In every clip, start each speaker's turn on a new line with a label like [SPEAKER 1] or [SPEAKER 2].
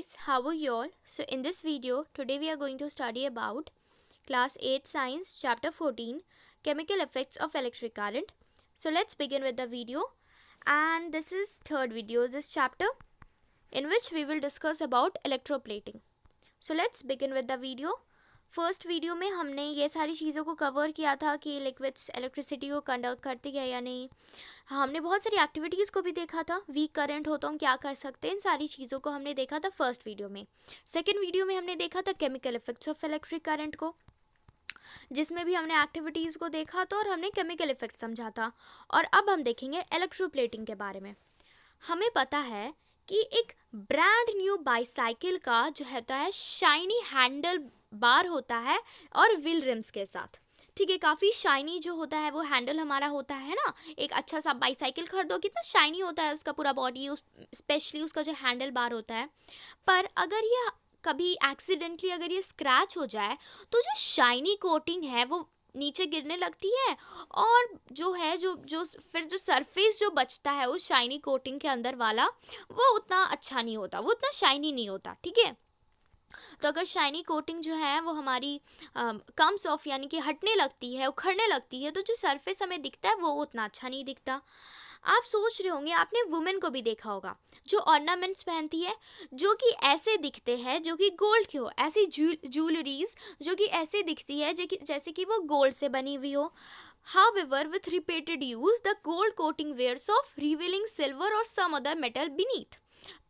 [SPEAKER 1] guys, how are you all? So in this video, today we are going to study about class 8 science chapter 14 chemical effects of electric current. So let's begin with the video, and this is third video this chapter in which we will discuss about electroplating. So let's begin with the video. First video में हमने ये सारी चीज़ों को cover किया था कि liquids electricity को कंडक्ट करती है या नहीं. हमने बहुत सारी एक्टिविटीज़ को भी देखा था. वीक करंट हो तो हम क्या कर सकते हैं, इन सारी चीज़ों को हमने देखा था फर्स्ट वीडियो में. सेकेंड वीडियो में हमने देखा था chemical effects of electric current को, जिसमें भी हमने एक्टिविटीज़ को देखा था और हमने केमिकल इफेक्ट समझा था. और अब हम देखेंगे इलेक्ट्रोप्लेटिंग के बारे में. हमें पता है कि एक ब्रांड न्यू बाईसाइकिल का जो होता है शाइनी हैंडल बार होता है और व्हील रिम्स के साथ. ठीक है, काफ़ी शाइनी जो होता है वो हैंडल हमारा होता है ना. एक अच्छा सा बाईसाइकिल खरीदो, कितना शाइनी होता है उसका पूरा बॉडी, स्पेशली उसका जो हैंडल बार होता है. पर अगर ये कभी एक्सीडेंटली अगर ये स्क्रैच हो जाए तो जो शाइनी कोटिंग है वो नीचे गिरने लगती है, और जो है जो फिर जो सरफेस जो बचता है उस शाइनी कोटिंग के अंदर वाला वो उतना अच्छा नहीं होता, वो उतना शाइनी नहीं होता. ठीक है, तो अगर शाइनी कोटिंग जो है वो हमारी कम्स ऑफ यानी कि हटने लगती है, उखड़ने लगती है, तो जो सरफेस हमें दिखता है वो उतना अच्छा नहीं दिखता. आप सोच रहे होंगे, आपने वुमेन को भी देखा होगा जो ऑर्नामेंट्स पहनती है जो कि ऐसे दिखते हैं, जो कि गोल्ड के हो, ऐसी ज्वेलरीज जो कि ऐसे दिखती है जैसे कि वो गोल्ड से बनी हुई हो. However, with repeated use, the gold coating wears off, revealing silver or some other metal beneath.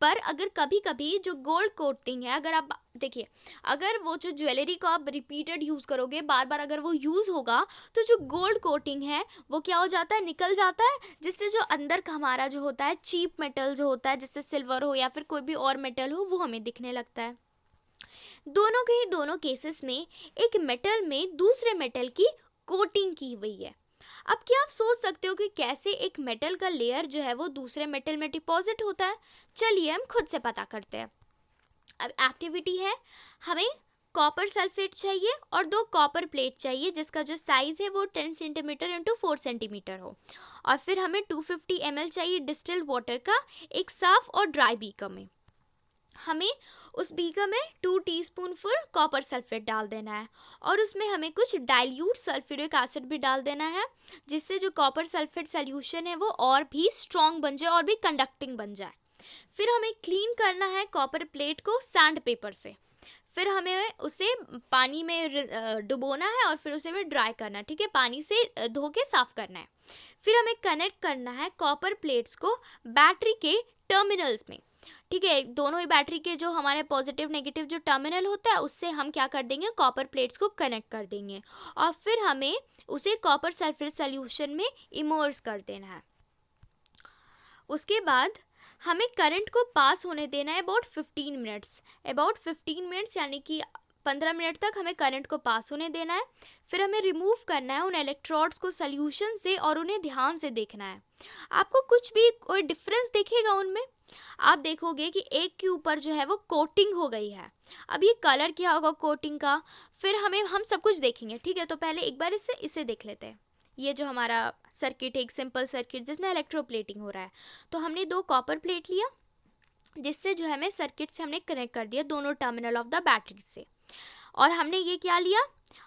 [SPEAKER 1] पर अगर कभी कभी जो गोल्ड कोटिंग है, अगर आप देखिए, अगर वो जो ज्वेलरी को आप रिपीटेड यूज़ करोगे, बार बार अगर वो यूज़ होगा, तो जो गोल्ड कोटिंग है वो क्या हो जाता है, निकल जाता है, जिससे जो अंदर का हमारा जो होता है चीप मेटल जो होता है, जैसे सिल्वर हो या फिर कोई भी और मेटल हो, वो हमें दिखने लगता है. दोनों केसेस में एक मेटल में दूसरे मेटल की कोटिंग की हुई है. अब क्या आप सोच सकते हो कि कैसे एक मेटल का लेयर जो है वो दूसरे मेटल में डिपॉजिट होता है? चलिए हम खुद से पता करते हैं. अब एक्टिविटी है, हमें कॉपर सल्फेट चाहिए और 2 कॉपर प्लेट चाहिए जिसका जो साइज़ है वो 10 सेंटीमीटर इंटू 4 सेंटीमीटर हो. और फिर हमें 250 ml चाहिए डिस्टिल्ड वाटर का एक साफ और ड्राई बीकर में. हमें उस बीकर में 2 टीस्पूनफुल कॉपर सल्फेट डाल देना है, और उसमें हमें कुछ डाइल्यूट सल्फ्यूरिक एसिड भी डाल देना है, जिससे जो कॉपर सल्फेट सोल्यूशन है वो और भी स्ट्रॉन्ग बन जाए और भी कंडक्टिंग बन जाए. फिर हमें क्लीन करना है कॉपर प्लेट को सैंड पेपर से. फिर हमें उसे पानी में डुबोना है और फिर उसे हमें ड्राई करना है. ठीक है, पानी से धो के साफ करना है. फिर हमें कनेक्ट करना है कॉपर प्लेट्स को बैटरी के टर्मिनल्स में. ठीक है, दोनों ही बैटरी के जो हमारे पॉजिटिव नेगेटिव जो टर्मिनल होता है उससे हम क्या कर देंगे, कॉपर प्लेट्स को कनेक्ट कर देंगे, और फिर हमें उसे कॉपर सल्फेट सॉल्यूशन में इमर्स कर देना है. उसके बाद हमें करंट को पास होने देना है अबाउट 15 मिनट्स यानी कि 15 मिनट तक हमें करंट को पास होने देना है. फिर हमें रिमूव करना है उन इलेक्ट्रोड्स को सॉल्यूशन से और उन्हें ध्यान से देखना है. आपको कुछ भी कोई डिफरेंस दिखेगा उनमें? आप देखोगे कि एक के ऊपर जो है वो कोटिंग हो गई है. अब ये कलर क्या होगा कोटिंग का, फिर हम सब कुछ देखेंगे. ठीक है, तो पहले एक बार इसे देख लेते हैं. ये जो हमारा सर्किट है, एक सिंपल सर्किट जिसमें इलेक्ट्रोप्लेटिंग हो रहा है. तो हमने 2 कॉपर प्लेट लिया, जिससे जो हमें सर्किट से हमने कनेक्ट कर दिया दोनों टर्मिनल ऑफ द बैटरी से. और हमने ये क्या लिया,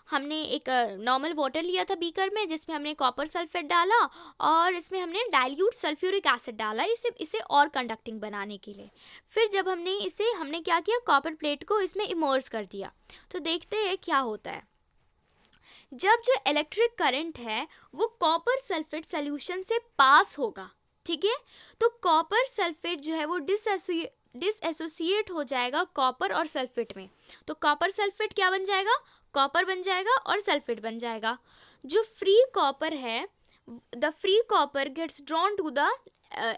[SPEAKER 1] हमने एक नॉर्मल वाटर लिया था बीकर में, जिसमें हमने कॉपर सल्फेट डाला और इसमें हमने डाइल्यूट सल्फ्यूरिक एसिड डाला इसे और कंडक्टिंग बनाने के लिए. फिर जब हमने क्या किया, कॉपर प्लेट को इसमें इमर्स कर दिया. तो देखते हैं क्या होता है. जब जो इलेक्ट्रिक करंट है वो कॉपर सल्फेट सॉल्यूशन से पास होगा, ठीक है, तो कॉपर सल्फेट जो है वो डिसएसोसिएट हो जाएगा कॉपर और सल्फेट में. तो कॉपर सल्फेट क्या बन जाएगा, कॉपर बन जाएगा और सल्फेट बन जाएगा. जो फ्री कॉपर है, the free copper gets drawn to the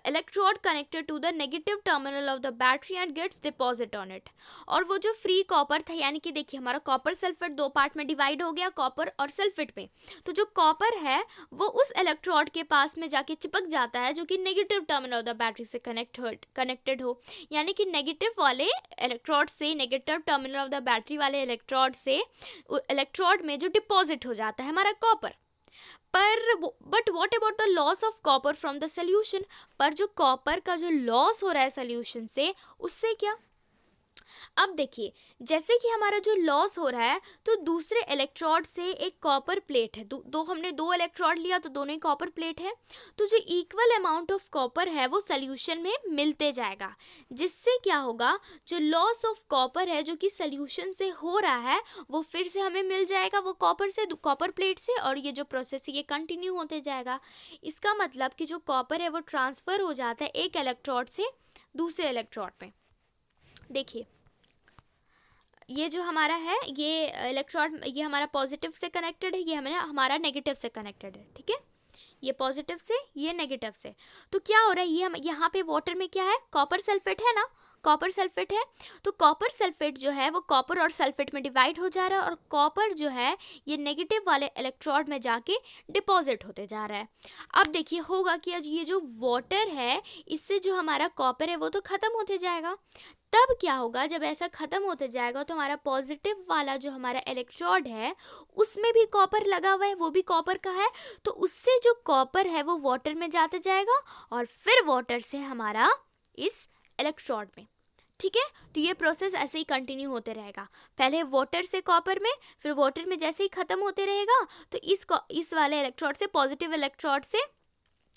[SPEAKER 1] electrode connected to the negative terminal of the battery and gets deposit on it. और वो जो फ्री कॉपर था, यानी कि देखिए हमारा कॉपर सल्फेट 2 पार्ट में डिवाइड हो गया, कॉपर और सल्फेट में. तो जो कॉपर है वो उस इलेक्ट्रोड के पास में जाके चिपक जाता है जो कि negative terminal of the battery से कनेक्टेड हो. यानी कि नेगेटिव वाले इलेक्ट्रोड से, negative terminal of the battery वाले इलेक्ट्रोड से इलेक्ट्रोड में जो डिपॉजिट हो जाता है हमारा copper. But what about the loss of copper from the solution. पर जो कॉपर का जो लॉस हो रहा है सोल्यूशन से, उससे क्या, अब देखिए, जैसे कि हमारा जो लॉस हो रहा है, तो दूसरे इलेक्ट्रोड से एक कॉपर प्लेट है, हमने दो इलेक्ट्रोड लिया तो दोनों ही कॉपर प्लेट है, तो जो इक्वल अमाउंट ऑफ कॉपर है वो सोल्यूशन में मिलते जाएगा, जिससे क्या होगा, जो लॉस ऑफ कॉपर है जो कि सोल्यूशन से हो रहा है वो फिर से हमें मिल जाएगा, वो कॉपर प्लेट से, और ये जो प्रोसेस है ये कंटिन्यू होते जाएगा। इसका मतलब कि जो कॉपर है वो ट्रांसफ़र हो जाता है एक इलेक्ट्रोड से दूसरे इलेक्ट्रोड में। देखिए, ये जो हमारा है, ये इलेक्ट्रोड, ये हमारा पॉजिटिव से कनेक्टेड है, ये हमारा नेगेटिव से कनेक्टेड है, ठीक है, ये पॉजिटिव से, ये नेगेटिव से। तो क्या हो रहा है, ये हम यहाँ पे वाटर में क्या है, कॉपर सल्फेट है ना, कॉपर सल्फेट है, तो कॉपर सल्फेट जो है वो कॉपर और सल्फेट में डिवाइड हो जा रहा है, और कॉपर जो है ये नेगेटिव वाले इलेक्ट्रोड में जाके डिपॉजिट होते जा रहा है। अब देखिए होगा कि ये जो वाटर है, इससे जो हमारा कॉपर है वो तो ख़त्म होते जाएगा। तब क्या होगा, जब ऐसा ख़त्म होते जाएगा तो हमारा पॉजिटिव वाला जो हमारा इलेक्ट्रोड है उसमें भी कॉपर लगा हुआ है, वो भी कॉपर का है, तो उससे जो कॉपर है वो वाटर में जाते जाएगा, और फिर वाटर से हमारा इस इलेक्ट्रोड में, ठीक है। तो ये प्रोसेस ऐसे ही कंटिन्यू होते रहेगा, पहले वाटर से कॉपर में, फिर वाटर में जैसे ही ख़त्म होते रहेगा तो इस वाले इलेक्ट्रोड से, पॉजिटिव इलेक्ट्रोड से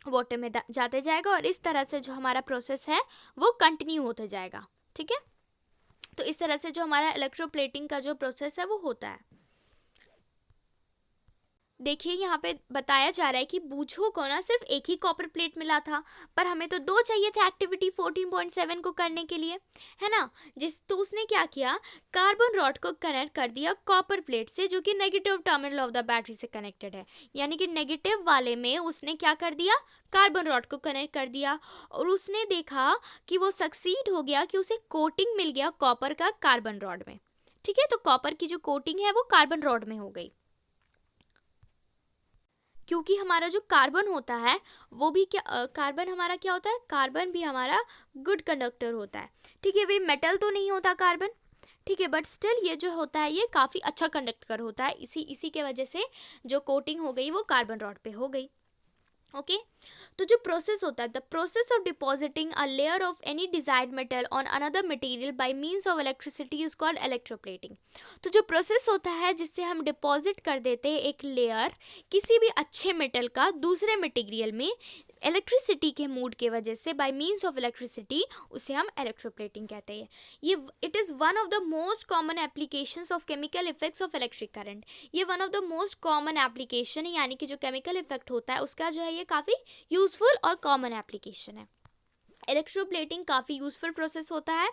[SPEAKER 1] वाटर में जाते जाएगा, और इस तरह से जो हमारा प्रोसेस है वो कंटिन्यू होते जाएगा, ठीक है। तो इस तरह से जो हमारा इलेक्ट्रोप्लेटिंग का जो प्रोसेस है वो होता है। देखिए, यहाँ पे बताया जा रहा है कि बूझो को ना सिर्फ एक ही कॉपर प्लेट मिला था, पर हमें तो दो चाहिए थे एक्टिविटी 14.7 को करने के लिए, है ना। तो उसने क्या किया, कार्बन रॉड को कनेक्ट कर दिया कॉपर प्लेट से, जो कि negative terminal of the battery से कनेक्टेड है, यानी कि नेगेटिव वाले में उसने क्या कर दिया, कार्बन रॉड को कनेक्ट कर दिया, और उसने देखा कि वो सक्सीड हो गया, कि उसे कोटिंग मिल गया कॉपर का कार्बन रॉड में, ठीक है। तो कॉपर की जो कोटिंग है वो कार्बन रॉड में हो गई, क्योंकि हमारा जो कार्बन होता है वो भी कार्बन हमारा क्या होता है, कार्बन भी हमारा गुड कंडक्टर होता है, ठीक है। भाई मेटल तो नहीं होता कार्बन, ठीक है, बट स्टिल ये जो होता है ये काफ़ी अच्छा कंडक्टर होता है, इसी के वजह से जो कोटिंग हो गई वो कार्बन रॉड पे हो गई, ओके। तो जो प्रोसेस होता है, the process of depositing a layer of any desired metal on another material by means of electricity is called electroplating. तो जो प्रोसेस होता है जिससे हम डिपॉजिट कर देते हैं एक लेयर किसी भी अच्छे मेटल का दूसरे मटेरियल में इलेक्ट्रिसिटी के मूड के वजह से, बाय मींस ऑफ इलेक्ट्रिसिटी, उसे हम इलेक्ट्रोप्लेटिंग कहते हैं। ये it is one of the most common applications of chemical effects of electric current. ये one of the most common application है, यानी कि जो केमिकल इफेक्ट होता है उसका जो है ये काफ़ी यूजफुल और कॉमन एप्लीकेशन है। इलेक्ट्रोप्लेटिंग काफ़ी यूज़फुल प्रोसेस होता है,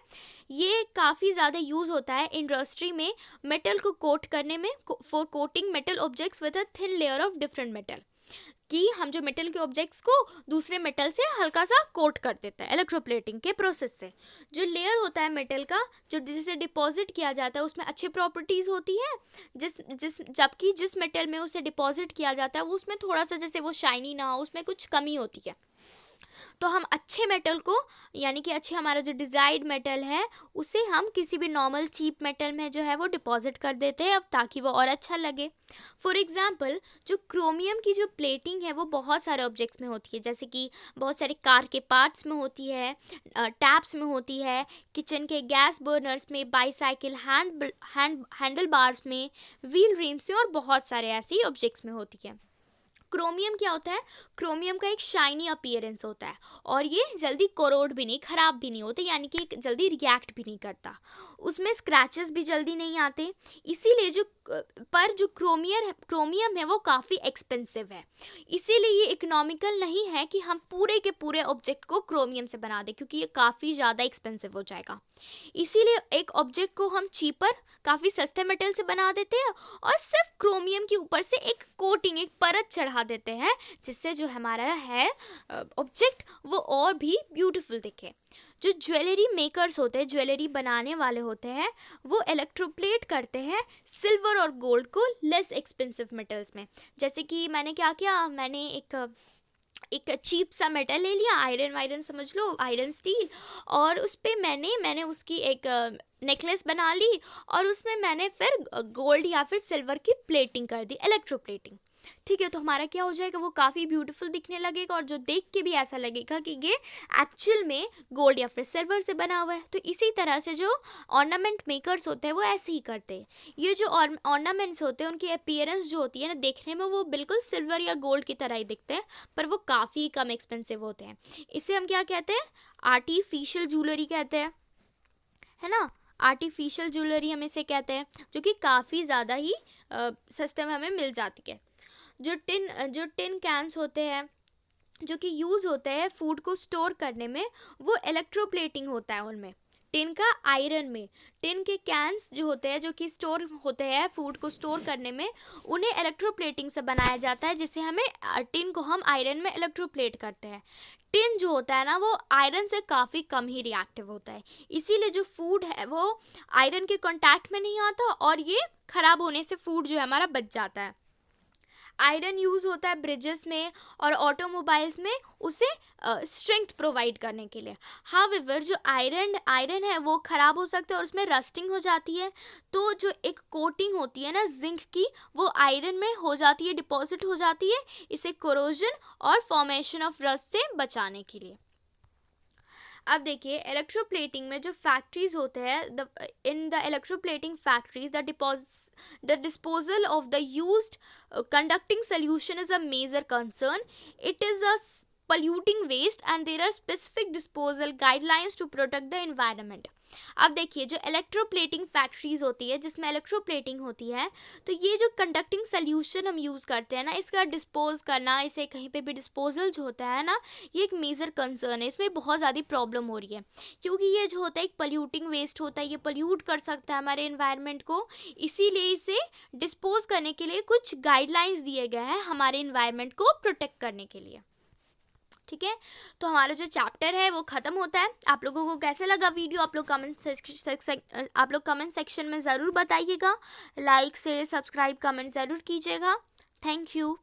[SPEAKER 1] ये काफ़ी ज़्यादा यूज़ होता है इंडस्ट्री में मेटल को कोट करने में, for coating metal objects with a thin layer of different metal, कि हम जो मेटल के ऑब्जेक्ट्स को दूसरे मेटल से हल्का सा कोट कर देते हैं इलेक्ट्रोप्लेटिंग के प्रोसेस से। जो लेयर होता है मेटल का, जो जिसे डिपॉजिट किया जाता है उसमें अच्छी प्रॉपर्टीज़ होती है, जबकि जिस मेटल में उसे डिपॉजिट किया जाता है वो उसमें थोड़ा सा, जैसे वो शाइनी ना हो, उसमें कुछ कमी होती है। तो हम अच्छे मेटल को, यानी कि अच्छे हमारा जो डिज़ायर्ड मेटल है उसे हम किसी भी नॉर्मल चीप मेटल में जो है वो डिपॉजिट कर देते हैं, अब ताकि वो और अच्छा लगे। फॉर एग्जांपल, जो क्रोमियम की जो प्लेटिंग है वो बहुत सारे ऑब्जेक्ट्स में होती है, जैसे कि बहुत सारे कार के पार्ट्स में होती है, टैप्स में होती है, किचन के गैस बर्नर्स में, बाईसाइकिल हैंडल बार्स में, व्हील रिम्स में, और बहुत सारे ऐसे ही ऑब्जेक्ट्स में होती है। क्रोमियम क्या होता है, क्रोमियम का एक शाइनी अपीयरेंस होता है, और ये जल्दी कोरोड भी नहीं, ख़राब भी नहीं होते, यानी कि जल्दी रिएक्ट भी नहीं करता, उसमें स्क्रैचेस भी जल्दी नहीं आते, इसीलिए जो क्रोमियम है वो काफ़ी एक्सपेंसिव है, इसीलिए ये इकोनॉमिकल नहीं है कि हम पूरे के पूरे ऑब्जेक्ट को क्रोमियम से बना दें, क्योंकि ये काफ़ी ज़्यादा एक्सपेंसिव हो जाएगा। इसीलिए एक ऑब्जेक्ट को हम चीपर, काफ़ी सस्ते मेटल से बना देते हैं, और सिर्फ क्रोमियम के ऊपर से एक कोटिंग, एक परत चढ़ा देते हैं, जिससे जो हमारा है ऑब्जेक्ट वो और भी ब्यूटीफुल दिखे। जो ज्वेलरी मेकर्स होते हैं, ज्वेलरी बनाने वाले होते हैं, वो इलेक्ट्रोप्लेट करते हैं सिल्वर और गोल्ड को लेस एक्सपेंसिव मेटल्स में। जैसे कि मैंने क्या किया, मैंने एक चीप सा मेटल ले लिया, आयरन समझ लो, आयरन स्टील, और उस पर मैंने उसकी एक नेकलेस बना ली, और उसमें मैंने फिर गोल्ड या फिर सिल्वर की प्लेटिंग कर दी, इलेक्ट्रोप्लेटिंग। ठीक है, तो हमारा क्या हो जाएगा, वो काफ़ी ब्यूटीफुल दिखने लगेगा और जो देख के भी ऐसा लगेगा कि ये एक्चुअल में गोल्ड या फिर सिल्वर से बना हुआ है। तो इसी तरह से जो ऑर्नामेंट मेकर्स होते हैं वो ऐसे ही करते हैं। ये जो ऑर्नामेंट्स होते हैं उनकी अपीयरेंस जो होती है ना, देखने में वो बिल्कुल सिल्वर या गोल्ड की तरह ही दिखते हैं, पर वो काफ़ी कम एक्सपेंसिव होते हैं। इसे हम क्या कहते हैं, आर्टिफिशियल ज्वेलरी कहते हैं, है ना। आर्टिफिशियल ज्वेलरी हम इसे कहते हैं, जो कि काफ़ी ज़्यादा ही सस्ते में हमें मिल जाती है। जो टिन कैंस होते हैं जो कि यूज़ होते हैं फूड को स्टोर करने में, वो इलेक्ट्रोप्लेटिंग होता है उनमें, टिन का आयरन में। टिन के कैंस जो होते हैं, जो कि स्टोर होते हैं फूड को स्टोर करने में, उन्हें इलेक्ट्रोप्लेटिंग से बनाया जाता है, जिससे हमें टिन को हम आयरन में इलेक्ट्रोप्लेट करते हैं। टिन जो होता है ना, वो आयरन से काफ़ी कम ही रिएक्टिव होता है, इसीलिए जो फूड है वो आयरन के कांटेक्ट में नहीं आता और ये ख़राब होने से फूड जो है हमारा बच जाता है। आयरन यूज़ होता है ब्रिजेस में और ऑटोमोबाइल्स में, उसे स्ट्रेंथ प्रोवाइड करने के लिए। हाउएवर जो आयरन है वो ख़राब हो सकता है और उसमें रस्टिंग हो जाती है, तो जो एक कोटिंग होती है ना जिंक की, वो आयरन में हो जाती है, डिपॉजिट हो जाती है, इसे कोरोजन और फॉर्मेशन ऑफ रस्ट से बचाने के लिए। अब देखिए, इलेक्ट्रोप्लेटिंग में जो फैक्ट्रीज होते हैं, in the electroplating factories the disposal of the used conducting solution is a major concern. It is a polluting waste and there are specific disposal guidelines to protect the environment. अब देखिए, जो electroplating factories होती है जिसमें electroplating होती है, तो ये जो कंडक्टिंग सोल्यूशन हम यूज़ करते हैं ना, इसका डिस्पोज करना, इसे कहीं पे भी डिस्पोजल जो होता है ना, ये एक मेजर कंसर्न है। इसमें बहुत ज़्यादा प्रॉब्लम हो रही है, क्योंकि ये जो होता है एक पोल्यूटिंग वेस्ट होता है, ये पोल्यूट कर सकता है हमारे इन्वायरमेंट को। इसीलिए इसे डिस्पोज करने के लिए कुछ गाइडलाइंस दिए गए हैं हमारे इन्वायरमेंट को प्रोटेक्ट करने के लिए। ठीक है, तो हमारा जो चैप्टर है वो ख़त्म होता है। आप लोगों को कैसे लगा वीडियो, आप लोग कमेंट सेक्शन में ज़रूर बताइएगा। लाइक से सब्सक्राइब कमेंट ज़रूर कीजिएगा। Thank you.